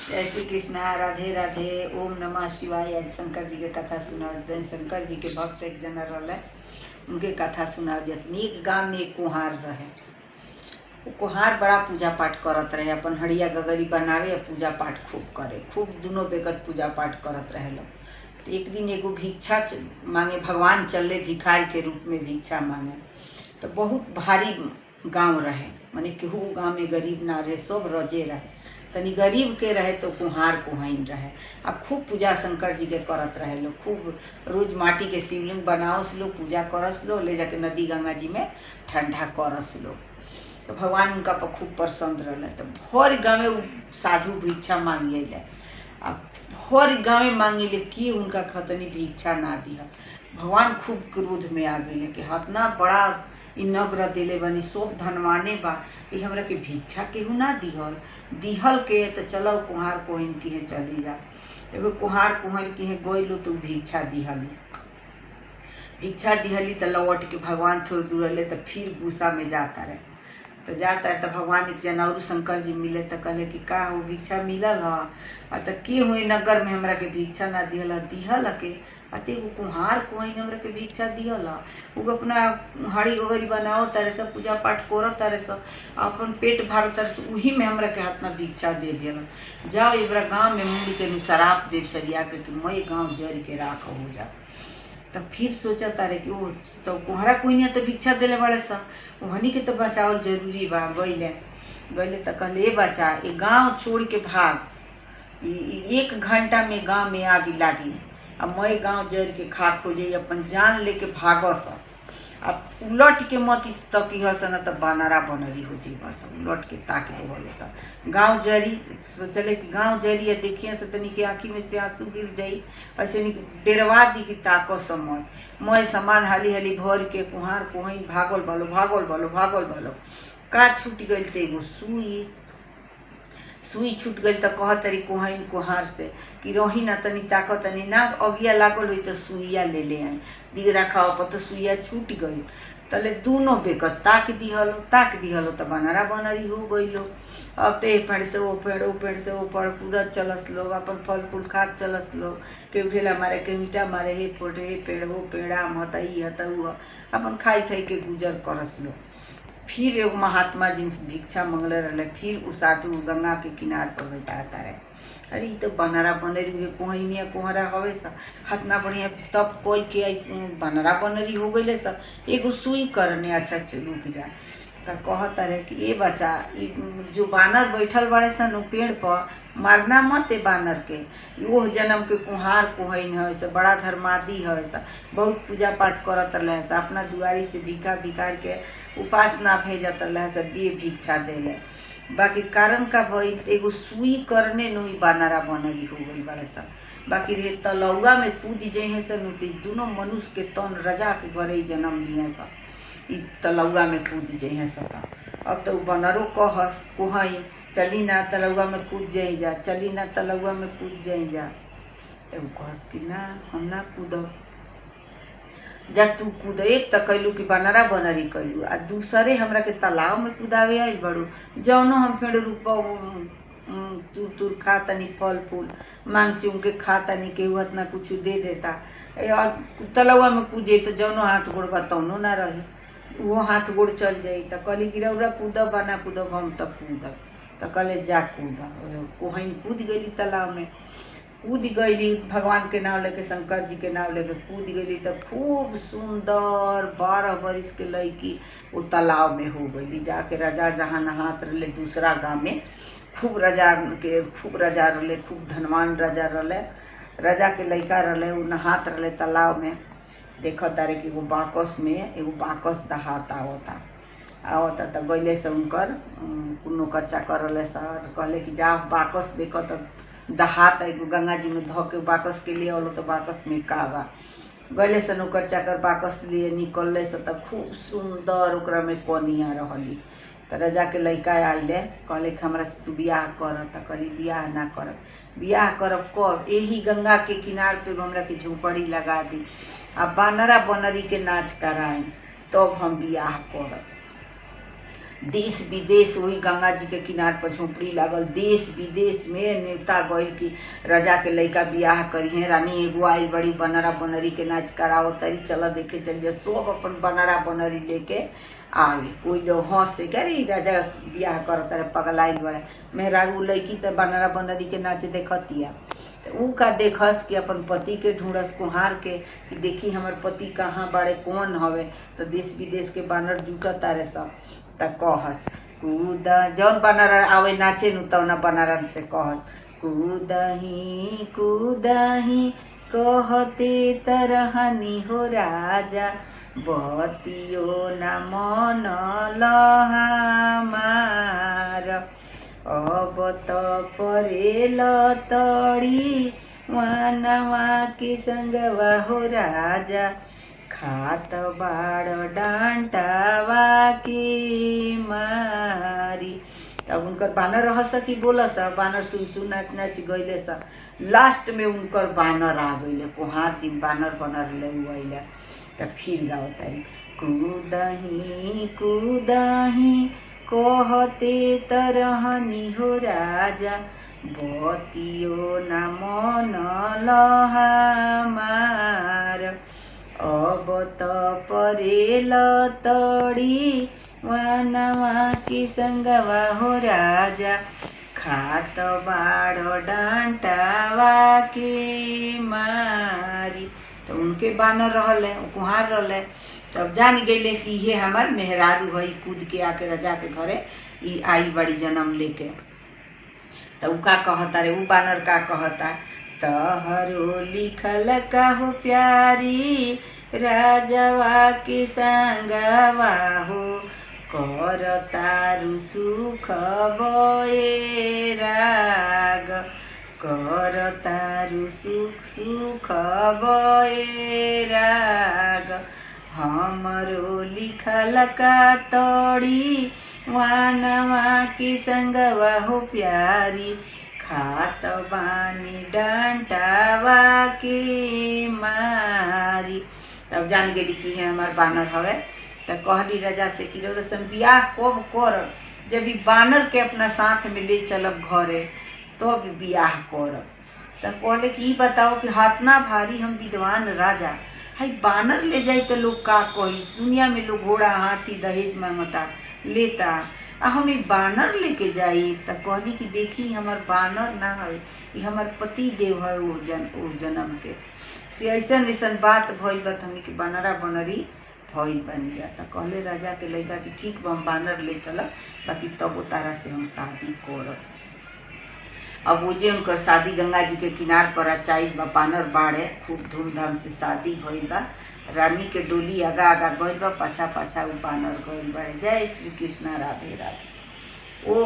जय श्री कृष्णा, राधे राधे, ओम नमः शिवाय। आज शंकर जी के कथा सुना। शंकर जी के भक्त एक जना रहे, उनके कथा सुना दिया। एक गांव में एक कुहार रहे। वो कुहार बड़ा पूजा पाठ करत रहे, अपन हड़िया गगरी बनावे, पूजा पाठ खूब करे, खूब दोनों बेकत पूजा पाठ करत रहे लोग। तो एक दिन एगो भिक्षा मांगे, भगवान चले भिखारी के रूप में भिक्षा मांगे। तो बहुत भारी गांव रहे, माने केहू गांव में गरीब ना रहे, सब रजे रहे। तनी गरीब के रहे तो कुहार कुहाइन रहे। आ खूब पूजा शंकर जी के करत रहे लोग। खूब रोज माटी के शिवलिंग बनावस लो, पूजा करस लो, ले जाके नदी गंगा जी में ठंडा करस लो। तो भगवान उनका पर खूब प्रसन्न रहे। तो भर गाँव में साधु भिक्षा मांगे ले, आ भर गाँव में मांगे ले कि उनका खतनी भिक्षा ना दिया। भगवान खूब क्रोध में आ गए कि हतना बड़ा इ नग्र दिले बनी, सब धनवाने बा, ये हमरा के भिक्षा केहू ना दिहल के। तो चलो कुहार कोहन किहे चली जा। एगो कुहार कुहन किहे गोइलो तो भिक्षा दिहली। तो लौट के भगवान थोड़ी दूर रहे तो फिर गुस्सा में जाता रहे। तो जाता है तो भगवान एक जना और शंकर जी मिले तो कहले कि का हो भिक्षा मिलल ह? तो के हुए नगर में हमरा के भिक्षा ना दिहल के। अते वो कुहार कोई हमरा के भिक्षा दिहल। वो अपना हड़ी गोगरी बनाओ तारे सब, पूजा पाठ करो तारे सब, अपन पेट भर तारे सब, वही में हमरा के हाथ में भिक्षा दे दियल। जाओ इबरा गाँव में मुंडी के शराब दे सरिया के कि मैं गाँव जर के राख हो जा। तो फिर सोचा तारे कि वो तो कुहरा कोई तो भिक्षा दिले बड़े सा, वहनी के तो बचावल जरूरी बा। गईले तो कहले बचा, ये गाँव छोड़ के भाग, 1 घंटा में गाँव में आग लागी। अब मैं गाँव जर के खाक हो जाई, अपन जान लेके भागस। अब उलट के मत तकी हस न तो बनारा बनरी हो जाई। बस उलट के ताक दे बोले तो गाँव जरी। सोचले कि गाँव जरी है, देखिए से तनी के आँखी में से आंसू गिर जाई, ऐसे नहीं डेरवा दी कि ताको समझ। मैं सामान हाली हाली भर के कुहार कुहई भागल बालो का छूट गई। तो एगो सुई छूट गई। तो कह तरी कुहइन कुहार से कि रही ना तनी ताकत तनी ना अगिया लागल हुई तो सुइया ले आई। दी रखा पर तो सुइया छूट गई। तले दोनों बेकत ताक दिहलो तो बनारा बनरी हो गई लो। अब तो एक पेड़ से वो पेड़ कूदत चलस लोग, अपन फल फूल खात चलस लोग। केहू ढेला मारे, केहू ईटा मारे, हे फोटे, हे पेड़ हो पेड़ा हतई हतऊ, अपन खाई के गुजर करस लोग। फिर एगो महात्मा जी भिक्षा मंगले रहे। फिर उ साधु गंगा के किनार पर बैठाता रहे। अरे तो बनारा बनरी भी कोहनिया कोहरा हवे सा, हतना बढ़िया। तब कोई के बनारा बनरी हो गई सब, एगो सुई करने। अच्छा रुक जा। तो कहता रहे कि ये बच्चा, जो बानर बैठल बड़े सन पेड़ पर, मारना मत है बानर के। वो जन्म के कुहार कुहइन है, से बड़ा धर्मादी है, सा बहुत पूजा पाठ करत रहे, सा अपना दुआरी से भिकार के उपासना भेजत रहे, सब ये भिक्षा देले। बाकी कारण का भइल एगो सुई करने नहीं बानरा बनरी हो गई बड़े सब। बाकी रे तलौआ में कूद जहे सन, दोनों मनुष्य के तन रजा के घरे जन्म दिए सब, तलौआ में कूद जहे सता। अब तो बनरो कहस कुहई चली ना तलौआ में कूद जाई जा, चली ना तलौआ में कूद जाई जा। तो कहस कि ना हम ना कूदब। जा तू कूद। एक तो कैलू कि बनरा बनरी कैलू, आ दूसरे हमरा के तालाब में कूदावे आई बड़ू। जौनो हम फिर तुर खा तनी फल फूल मांग चुंग के खा तनी, केहू हतना कुछ दे देता। तलौआ में कूद जाई तो जौनो हाथ गोड़ बा तौनो ना रही, वो हाथ गोड़ चल जाई। तो कहली कि रौरा कूदब बा ना कूदब, हम तो कूदब। तो कहले जा कूद। कोहइन कूद गई तालाब में, कूद गई भगवान के नाम लेके, शंकर जी के नाम लेके कूद गई। तो खूब सुंदर 12 बरिस के लड़की वो तालाब में हो गई। जाके राजा जहाँ नहात रहे दूसरा गाँव में, खूब राजा रहे, खूब धनवान राजा रहे। राजा के लड़का रहे, वो नहात रहे तालाब में। देखा तारे कि एगो बाकस दहात आवता। तो गैले से उनकर नौकर चाकर रहे सर, कहले कि जा बाकस देखो तो दहात एगो गंगा जी में धो के बाकस के लिए अलो। तो बाकस में का बा। गैले से नौकर चाकर बाकस लिए निकलले से तो खूब सुंदर ओकरा में कनिया रहली। तो राजा के लड़का आइले, कहले कि हमरा से तू बियाह कर। तो कहली बियाह ना करब। बियाह करब कब? यही गंगा के किनार पे हमरा के झोपड़ी लगा दी, आ बानरा बनरी के नाच कराई, तब हम बियाह करब। देश विदेश वही गंगा जी के किनार पर झोपड़ी लागल, देश विदेश में नेवता गइल कि राजा के लइका बियाह करिहे। रानी एगो आइल बड़ी बनरा बनरी के नाच कराओ तरी, चल देखे चलिए। सब अपन बनरा बनरी लेके आवे। कोई लोग हंसे के अरे राजा बियाह करत रहे पगलाइल बड़े। मेहरारू लड़की तो बनरा बनरी के नाच देखतिया, ऊ का देखस कि अपन पति के ढूंढस कुहार के कि देखी हमर पति कहाँ बड़े कौन हवे। तो देश विदेश के बानर जुटत तारे सब। त कहस कूद, जौन बानर आवे नाचे नु तौना बानरन से कहस कूदही कूदही कहते तरहनी हो राजा, बतियो न मन हमार। अब त परेल तड़ी वानवा के संगवा हो राजा, खात बाड़ डांटावा के मारी। तब उनकर बानर रहस कि बोलस, बानर सुन सुन नाच नाच गइले स। लास्ट में उनकर बानर आ गइले, कुहार जी बानर बनर ले गइले। तब फिर गाओ तारी कूदही कूदही कहते तरहनी हो राजा, बतियो न मन हमार। अब त परेल तड़ी वानवा के संगवा हो राजा, खात बाड़ डांटावा के मारी। तो उनके बानर रहले, कुहार रहले। तब जान गए कि ये हमार मेहरारू है, कूद के आके राजा के घरे ई आई बड़ी जन्म लेके। तो ऊ का कहता रे, ऊ बानर का कहता, तहरो लिखल का हो प्यारी राजवा के संगवा हो, कर तारु सुख बये राग, कर तारु सुख सुख बये राग। हमरो लिखल का तड़ी वानवा के संगवा हो प्यारी, खात बानी डांटावा के मारी। तब जान गई कि है हमार बानर हवे। तो कहली राजा से कि रौसन बियाह कब करब, जब ई बानर के अपना साथ में ले चलब घरे तब तो बियाह करब। तो कहले कि ई बताओ कि हाथना भारी हम विद्वान राजा, हाई बानर ले जाई तो लोग का कही, दुनिया में लोग घोड़ा हाथी दहेज मांगता लेता, आ हम ई बानर लेके जाई। तो कहली कि देखी हमार बानर ना है, ये हमार पति देव है वो जन्म के से ऐसा ऐसन बात भइल बा, हमी कि बानरा बनरी भइल बन जाता। कहले राजा के लइका कि ठीक बा हम बानर ले चलब, बाकी तब तारा से हम शादी करब। अब वो जे उनकर शादी गंगा जी के किनार पर अचाई बा, बानर बाड़े, खूब धूमधाम से शादी भइल बा। रानी के डोली आगा आगा गइल बा, पाछा पाछा उ बानर गइल बा। जय श्री कृष्ण, राधे राधे। ओम